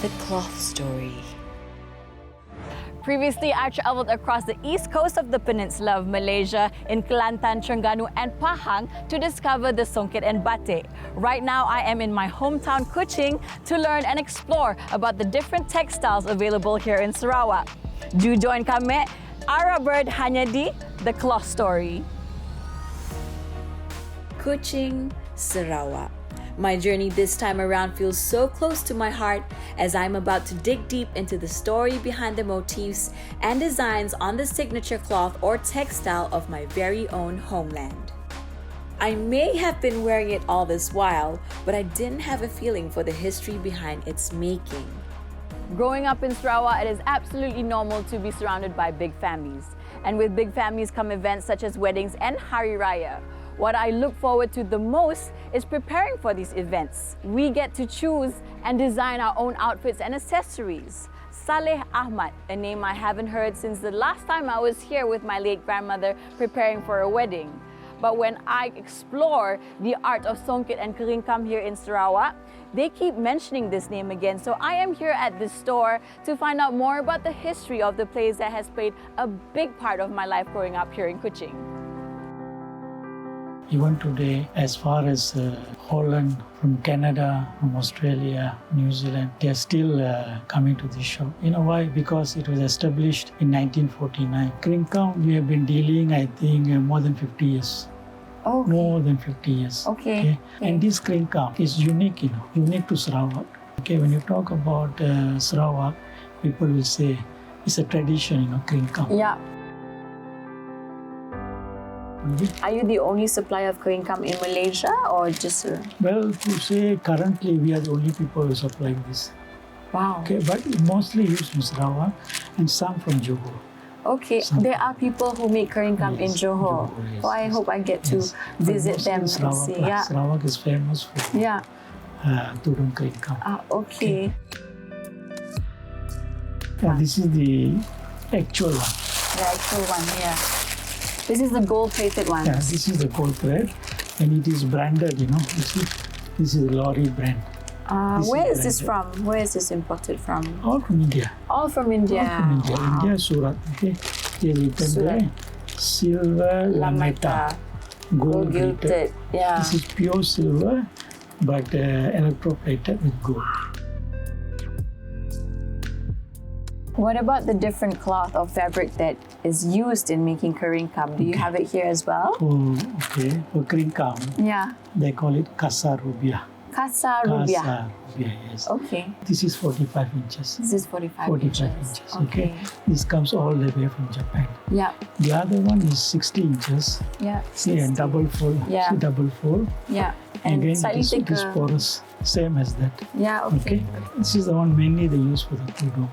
The cloth story. Previously, I traveled across the east coast of the peninsula of Malaysia in Kelantan, Terengganu and Pahang to discover the songket and batik. Right now, I am in my hometown Kuching to learn and explore about the different textiles available here in Sarawak. Do join kami, Arabyrd hanya di The Cloth Story. Kuching, Sarawak. My journey this time around feels so close to my heart as I'm about to dig deep into the story behind the motifs and designs on the signature cloth or textile of my very own homeland. I may have been wearing it all this while, but I didn't have a feeling for the history behind its making. Growing up in Sarawak, it is absolutely normal to be surrounded by big families. And with big families come events such as weddings and Hari Raya. What I look forward to the most is preparing for these events. We get to choose and design our own outfits and accessories. Saleh Ahmad, a name I haven't heard since the last time I was here with my late grandmother preparing for a wedding. But when I explore the art of songket and keringkam here in Sarawak, they keep mentioning this name again. So I am here at this store to find out more about the history of the place that has played a big part of my life growing up here in Kuching. Even today, as far as Holland, from Canada, from Australia, New Zealand, they are still coming to this shop. You know why? Because it was established in 1949. Keringkam, we have been dealing, I think, more than 50 years. Oh, okay. More than 50 years. Okay. And this keringkam is unique, unique to Sarawak. Okay, when you talk about Sarawak, people will say it's a tradition, keringkam. Yeah. Are you the only supplier of keringkam in Malaysia or just... Well, to say currently we are the only people who supply this. Wow. Okay, but mostly used in Sarawak and some from Johor. Okay, there are people who make keringkam in Johor. Yes, So I hope I get to visit them and Sarawak, see. Yeah. Sarawak is famous for turun keringkam. Okay. This is the actual one. The actual one, yeah. This is the gold-plated one. Yeah, this is the gold thread, and it is branded. You see, this is the lorry brand. Where is this from? Where is this imported from? All from India. All from India. All from India. Wow. India, Surat. Okay, they written Surat. there. Silver lametta, gold gilded. Yeah. This is pure silver, but electroplated with gold. What about the different cloth or fabric that is used in making keringkam? Do you have it here as well? Okay. For keringkam, Yeah. they call it kasar rubiah. Kasar rubiah. Kasar rubiah, yes. Okay. This is 45 inches. This is 45 45 inches. Okay. This comes all the way from Japan. Yeah. The other one is 60 inches. Yeah. See, and double fold. Yeah. See, double fold. Yeah. And Again, slightly this thicker. porous, same as that. Yeah, okay. This is the one mainly they use for the tudung.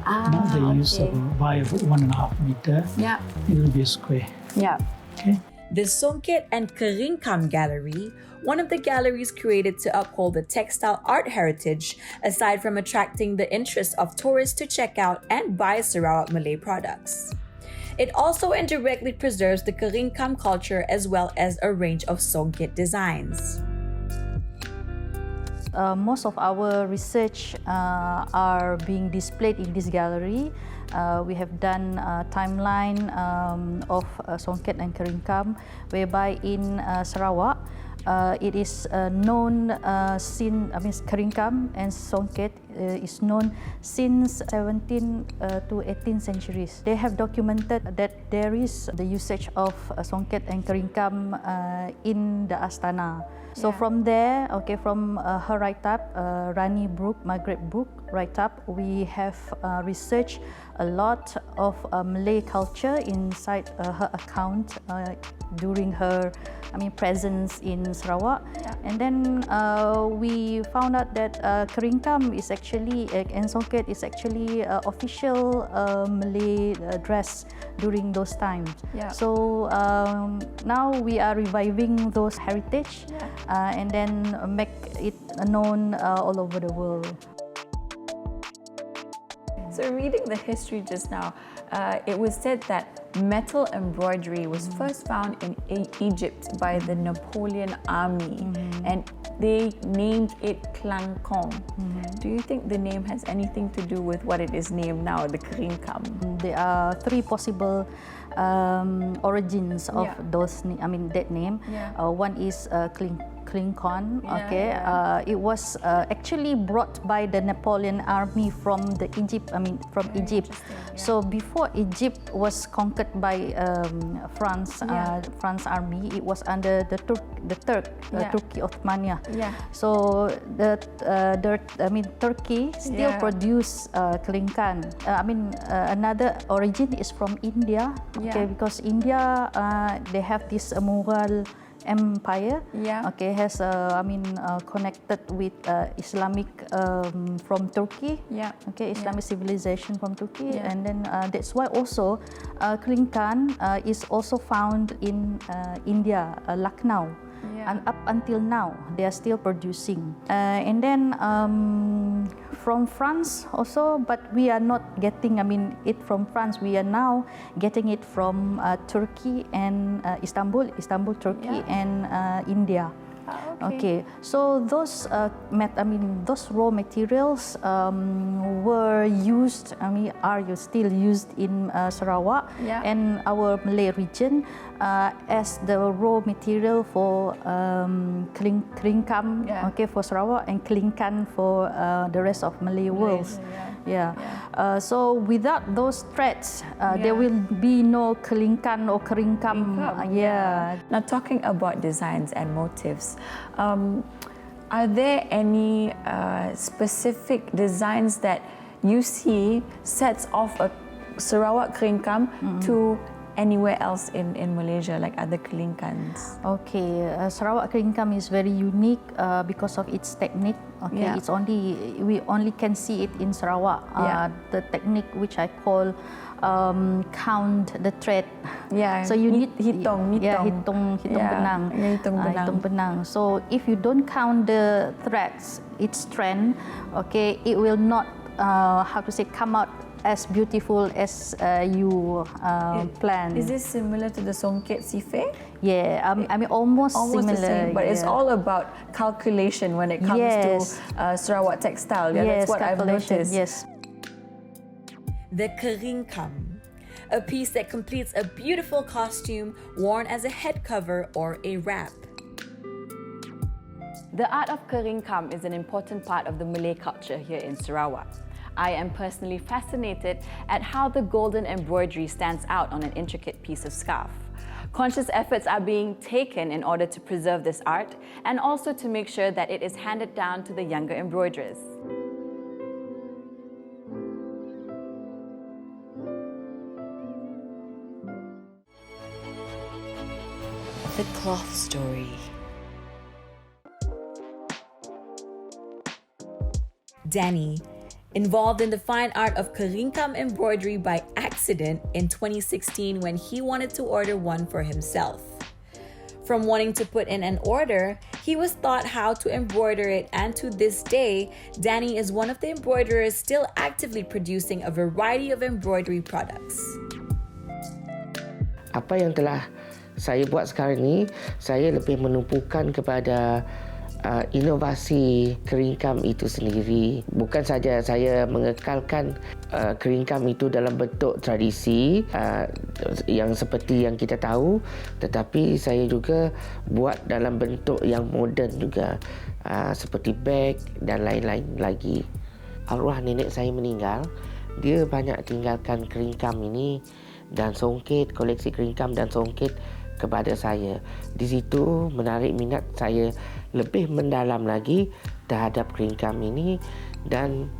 Now they use okay. by 1.5 meter. Yeah. It will be a square. Yeah. Okay. The Songket and Keringkam Gallery, one of the galleries created to uphold the textile art heritage, aside from attracting the interest of tourists to check out and buy Sarawak Malay products. It also indirectly preserves the Keringkam culture as well as a range of Songket designs. Most of our research are being displayed in this gallery. We have done a timeline of songket and keringkam, whereby in Sarawak, it is known keringkam and songket is known since 17th to 18th centuries. They have documented that there is the usage of songket and keringkam in the Astana. So from there, from her write-up, Rani Brook, Margaret Brook write-up, we have researched a lot of Malay culture inside her account during her presence in Sarawak. And then we found out that keringkam is actually, and songket is actually official Malay dress during those times. So now we are reviving those heritage and then make it known all over the world. So reading the history just now, it was said that metal embroidery was first found in Egypt by the Napoleon army, and they named it klangkong. Do you think the name has anything to do with what it is named now, the keringkam? There are three possible origins of that name. One is klingkon. It was actually brought by the Napoleon army from Egypt. So before Egypt was conquered by France army, it was under the Turkey Ottomania. So Turkey still produce klingkan. Another origin is from India. Because India they have this Mughal empire. Has connected with Islamic from Turkey. Islamic civilization from Turkey, and then that's why also klingkan is also found in India, Lucknow. And up until now, they are still producing. And then from France also, but we are not getting it from France. We are now getting it from Turkey and Istanbul, Turkey, and India. Okay. So those those raw materials were used. Are still used in Sarawak and our Malay region as the raw material for keringkam. For Sarawak, and klingkan for the rest of Malay world. So without those threads, there will be no klingkan or keringkam. Now talking about designs and motifs, are there any specific designs that you see sets off a Sarawak keringkam to anywhere else in Malaysia, like other keringkans? Sarawak keringkam is very unique because of its technique. We only can see it in Sarawak. The technique which I call count the thread. So you need hitung benang. Hitung benang. So if you don't count the threads, its strand, it will not come out as beautiful as you planned. Is this similar to the songket sife? Almost the similar. same, but it's all about calculation when it comes to Sarawak textile. That's what I've noticed. The keringkam, a piece that completes a beautiful costume worn as a head cover or a wrap. The art of keringkam is an important part of the Malay culture here in Sarawak. I am personally fascinated at how the golden embroidery stands out on an intricate piece of scarf. Conscious efforts are being taken in order to preserve this art and also to make sure that it is handed down to the younger embroiderers. The cloth story. Danny, involved in the fine art of keringkam embroidery by accident in 2016 when he wanted to order one for himself. From wanting to put in an order, he was taught how to embroider it, and to this day, Danny is one of the embroiderers still actively producing a variety of embroidery products. Apa yang telah saya buat sekarang ni, saya lebih menumpukan kepada inovasi keringkam itu sendiri. Bukan saja saya mengekalkan keringkam itu dalam bentuk tradisi yang seperti yang kita tahu, tetapi saya juga buat dalam bentuk yang moden juga, seperti beg dan lain-lain lagi. Arwah nenek saya meninggal, dia banyak tinggalkan keringkam ini dan songket, koleksi keringkam dan songket kepada saya. Di situ menarik minat saya lebih mendalam lagi terhadap keringkam ini, dan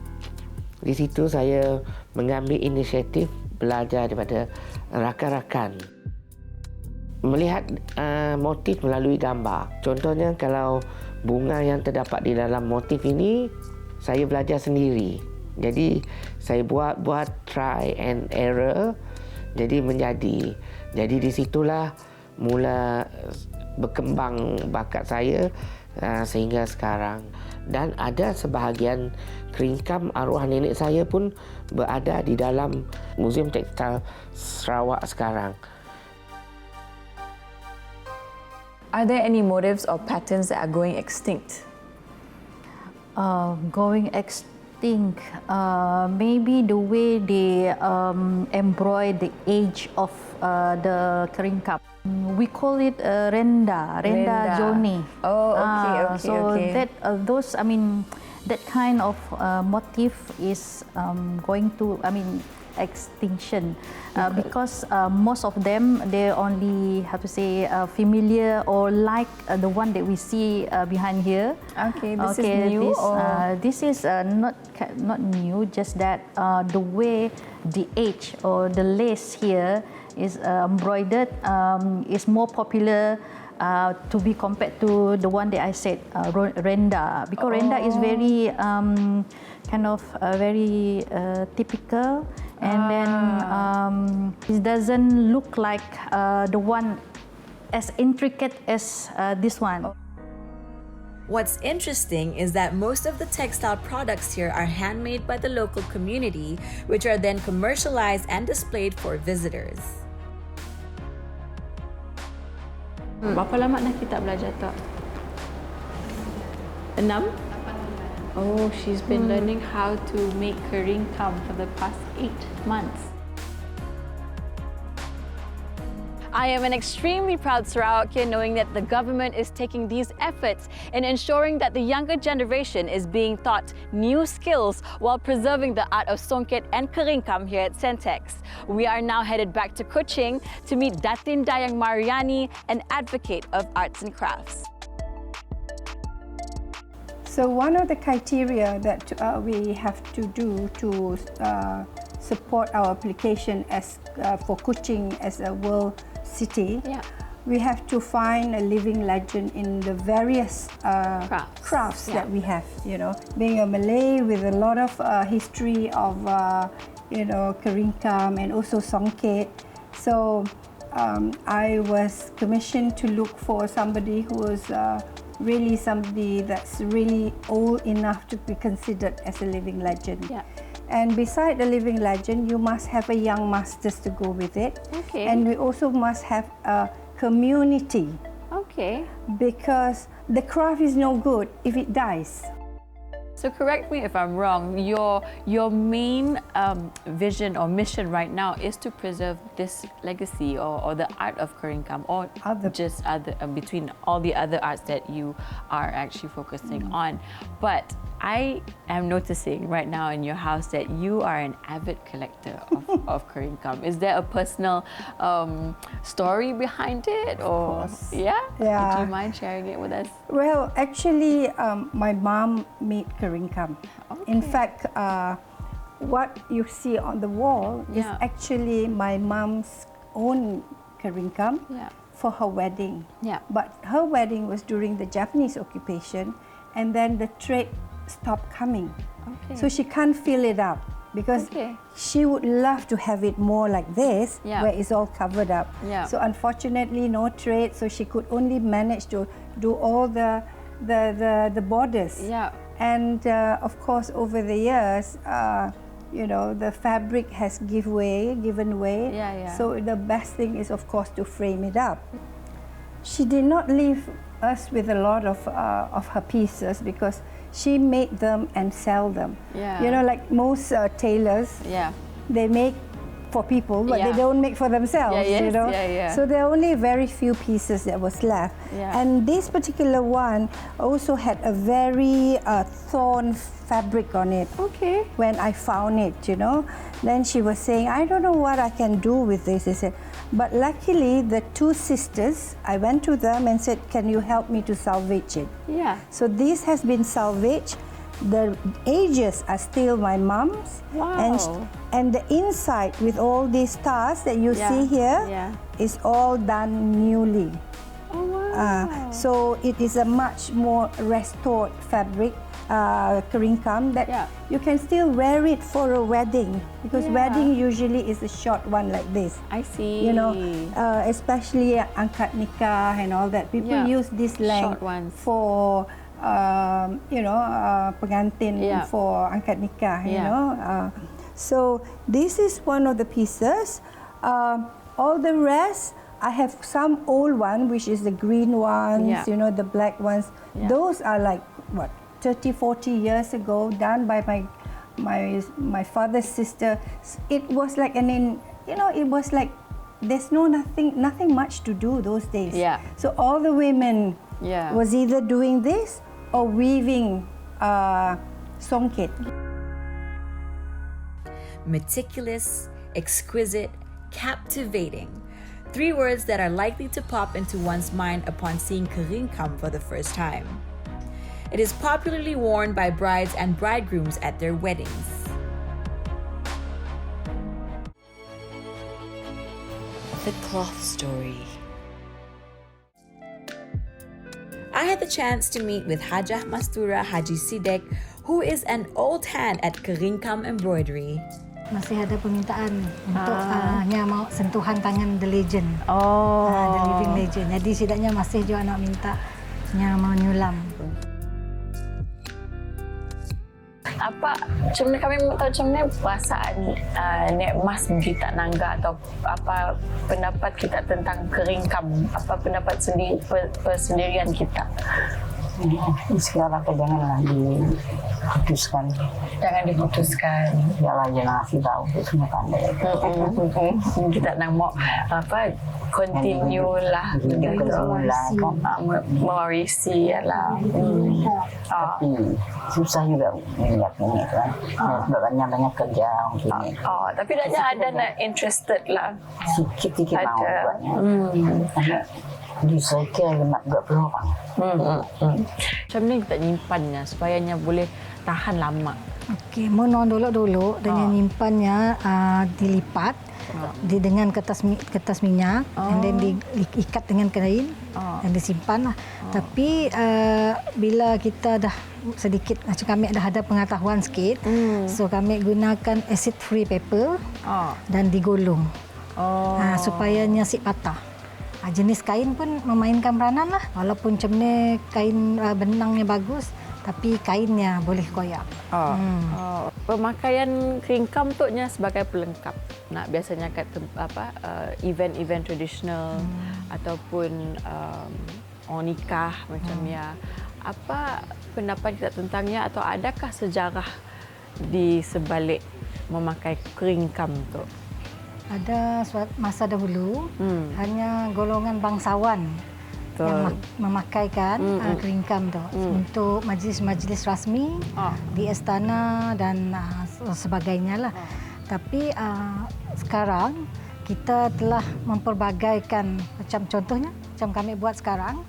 di situ saya mengambil inisiatif belajar daripada rakan-rakan. Melihat motif melalui gambar. Contohnya kalau bunga yang terdapat di dalam motif ini, saya belajar sendiri. Jadi saya buat try and error, jadi menjadi. Jadi di situlah mula berkembang bakat saya sehingga sekarang. Dan ada sebahagian keringkam arwah nenek saya pun berada di dalam Museum Tekstil Sarawak sekarang. Are there any motifs or patterns that are going extinct? Going extinct, maybe the way they embroider the age of the keringkam. We call it renda zone. Oh, okay, So okay. that those, I mean, that kind of motif is going to, I mean, extinction because most of them they only have to say familiar or like the one that we see behind here. Okay, this is new. This is not new, just that the way the edge or the lace here is embroidered is more popular to be compared to the one that I said, renda, because renda is very kind of very typical, and then it doesn't look like the one as intricate as this one. What's interesting is that most of the textile products here are handmade by the local community, which are then commercialized and displayed for visitors. Berapa lama dah kita belajar tak? 6? Oh, she's been learning how to make keringkam for the past 8 months. I am an extremely proud Sarawakian knowing that the government is taking these efforts in ensuring that the younger generation is being taught new skills while preserving the art of songket and keringkam here at Sentex. We are now headed back to Kuching to meet Datin Dayang Mariani, an advocate of arts and crafts. So one of the criteria that we have to do to support our application as for Kuching as a world city, we have to find a living legend in the various crafts that we have. You know, being a Malay with a lot of history of keringkam and also songket. So I was commissioned to look for somebody who was really somebody that's really old enough to be considered as a living legend. And beside the living legend, you must have a young masters to go with it. Okay. And we also must have a community. Okay. Because the craft is no good if it dies. So correct me if I'm wrong, your main vision or mission right now is to preserve this legacy or the art of keringkam, or just other between all the other arts that you are actually focusing on. But I am noticing right now in your house that you are an avid collector of keringkam. Is there a personal story behind it? Or Of course. Yeah? Yeah. Would you mind sharing it with us? Well, actually, my mom made keringkam. In fact, what you see on the wall is actually my mom's own keringkam for her wedding. But her wedding was during the Japanese occupation, and then the trade stopped coming. So she can't fill it up because she would love to have it more like this, where it's all covered up. So unfortunately, no trade, so she could only manage to do all the borders. And of course, over the years, the fabric has given way. So the best thing is, of course, to frame it up. She did not leave us with a lot of her pieces because she made them and sell them. You know, like most tailors, they make for people, but they don't make for themselves. You know, so there are only very few pieces that was left. And this particular one also had a very thorn fabric on it. When I found it, you know, then she was saying, I don't know what I can do with this. I said, but luckily the two sisters, I went to them and said, can you help me to salvage it? So this has been salvaged. The edges are still my mom's. And the inside with all these stars that you see here is all done newly. So it is a much more restored fabric keringkam that you can still wear it for a wedding, because wedding usually is a short one like this. I see. You know, especially angkat nikah and all that. People use this length Short ones. for pengantin for angkat nikah. You know, so this is one of the pieces. All the rest, I have some old one, which is the green ones. You know, the black ones. Those are like what, 30, 40 years ago, done by my father's sister. It was like it was like there's nothing much to do those days. So all the women was either doing this or weaving songket. Meticulous, exquisite, captivating. 3 words that are likely to pop into one's mind upon seeing keringkam for the first time. It is popularly worn by brides and bridegrooms at their weddings. The cloth story. I had the chance to meet with Hajah Mastura Haji Sidek, who is an old hand at keringkam embroidery. Masih ada permintaan untuk nya mau sentuhan tangan the legend. The living legend. Jadi setidaknya masih juga nak minta nya mau nyulam. Apa macam mana kami tahu macam mana perasaan Nek Mas kita Nangga atau apa pendapat kita tentang keringkam, apa pendapat persendirian kita? Sekarang janganlah diputuskan. Jangan diputuskan. Jangan kasih tahu semua pandai. Kita nak mau apa continue lah, mewarisi lah. Tapi susah juga melihat ini kan. Sebab banyak kerja mungkin. Tapi ada nak interested lah. Sikit-sikit mau buatnya. Recycle nak buat peluang. Macam ni kita nyimpannya supaya boleh tahan lama. Okey, menon dulu dengan nyimpannya dilipat dengan kertas minyak and then diikat dengan kain dan disimpan lah. Tapi bila kita dah sedikit macam kami dah ada pengetahuan sikit, so kami gunakan acid free paper dan digulung supaya nyasik patah. Jenis kain pun memainkan peranan lah. Walaupun macam ni kain benangnya bagus, tapi kainnya boleh koyak. Pemakaian keringkam tu sebagai pelengkap. Nak biasanya kat event-event tradisional ataupun nikah macam ya. Apa pendapat kita tentangnya atau adakah sejarah di sebalik memakai keringkam tu? Ada masa dahulu hanya golongan bangsawan yang memakaikan keringkam tu untuk majlis-majlis rasmi di istana dan sebagainya lah. Tapi sekarang kita telah memperbagaikan, macam contohnya macam kami buat sekarang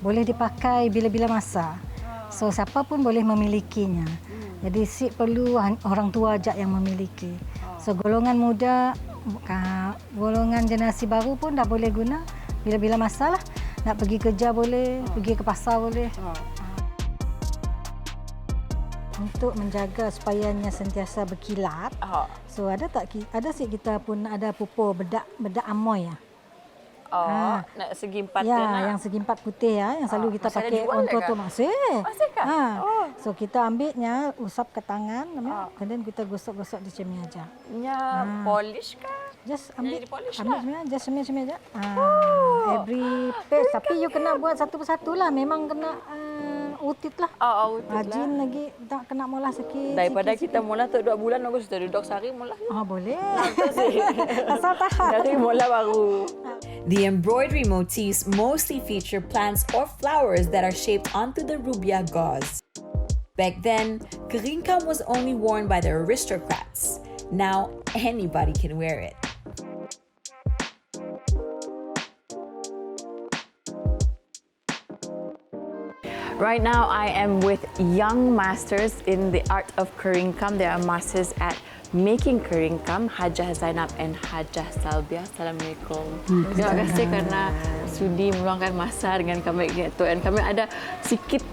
boleh dipakai bila-bila masa. So siapa pun boleh memilikinya. Jadi perlu orang tua aja yang memiliki. So golongan muda, golongan generasi baru pun dah boleh guna bila-bila masa lah. Nak pergi kerja boleh, pergi ke pasar boleh. Untuk menjaga supayanya sentiasa berkilat. So ada kita pun ada pupur bedak amoy ya. Nak segi empat yang segi empat putih ya, yang selalu kita pakai untuk tu masih. So kita ambilnya, usap ke tangan, kemudian kita gosok-gosok di cermin aja. Polish kah? Just ambil semuanya, just semai aja. Every page, tapi you kena buat satu persatu lah. Memang kena utit lah. Rajin lagi, tak kena molah sikit. Daripada kita molah tu 2 bulan, aku sudah duduk sehari molah. Boleh. Asal tahan. Dari molah baru. The embroidery motifs mostly feature plants or flowers that are shaped onto the rubia gauze. Back then, keringkam was only worn by the aristocrats. Now, anybody can wear it. Right now, I am with young masters in the art of keringkam. They are masters at making keringkam, Hajah Zainab and Hajah Salbia. Assalamualaikum. Terima kasih kerana sudi meluangkan masa dengan kami. Dan kami ada sikit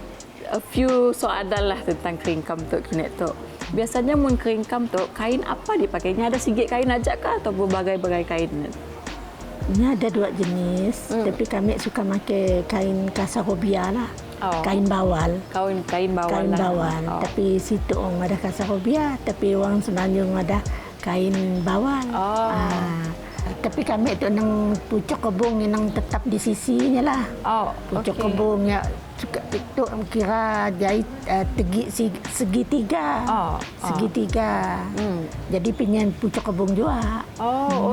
a few soalan lah tentang keringkam tu kini tu. Biasanya mun keringkam tu kain apa dipakainya? Ada sikit kain aja kah atau berbagai-bagai kain? Ini ada dua jenis, tapi kami suka pakai kain kasarobia lah. Kain bawal. Kain bawal Kain lah. bawal. Tapi situ orang ada kasarobia, tapi orang Semenanjung ada kain bawal. Tapi kami tu nang pucuk kebung yang tetap di sisinya lah. Pucuk kebung ya itu kira jahit segitiga. Segitiga. Jadi pinjam pucuk kebung juga.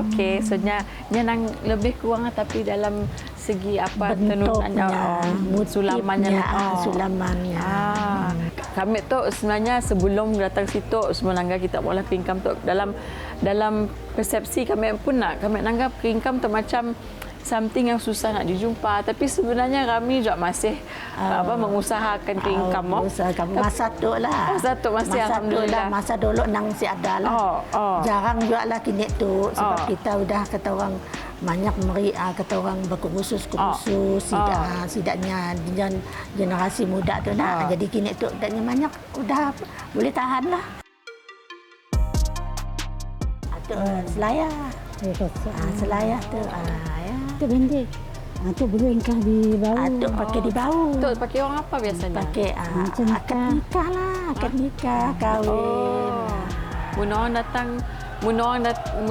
Okey. So nya nang lebih kurang tapi dalam segi apa tenunannya, sulamannya. Sulamannya. Kami tu sebenarnya sebelum datang situ sebenarnya kita mula keringkam tu dalam persepsi kami pun kami nanggap keringkam tu macam something yang susah nak dijumpa, tapi sebenarnya kami juga masih mengusahakan keringkam. Masa tu lah. Masa tu masih alhamdulillah. Masa dulu nang si ada lah. Jarang juga lah kini tu sebab kita udah kata orang banyak kata orang berkursus sidaknya generasi muda tu nak. Jadi kini tu dan banyak udah boleh tahan lah. Tu selayar. Selayar tu Itu pendek. Itu boleh engkau di bawah. Itu pakai di bawah. Tu pakai orang apa biasanya? Pakai akad nikah lah, akad nikah, kahwin. Mun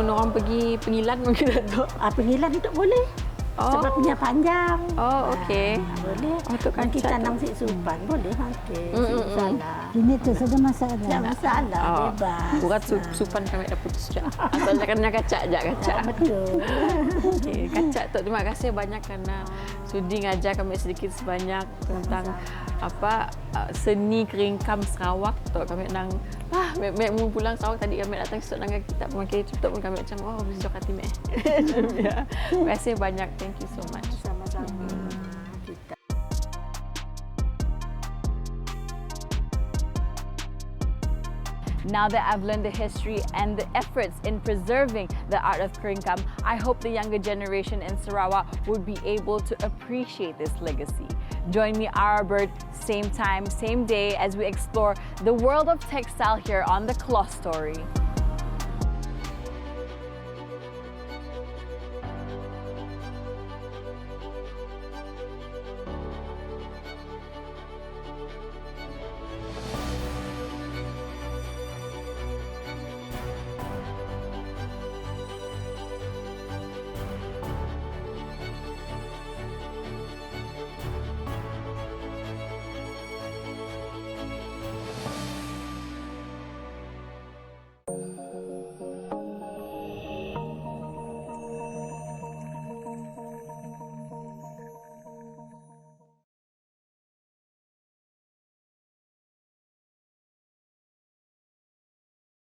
orang pergi pengilan mungkin tu. Pengilan itu boleh. Sebab punya panjang. Okey. Boleh. Tu kan kita nang si supan boleh pakai. Salah. Ini tu saja masalah. Tak masalah, bebas. Buat supan kami dah putus je. Asalnya kena kacak je, kacak. Betul. Okay, kacak tu terima kasih banyak kerana sudi ngajar kami sedikit sebanyak tentang seni keringkam Sarawak tu. Kami nang mau pulang Sarawak tadi kami datang esok nang kita memakai tutup pun kami macam besok hati mek. Ya. Terima kasih banyak. Thank you so much. Sama-sama. Now that I've learned the history and the efforts in preserving the art of keringkam, I hope the younger generation in Sarawak would be able to appreciate this legacy. Join me, Arabyrd, same time, same day as we explore the world of textile here on The Cloth Story.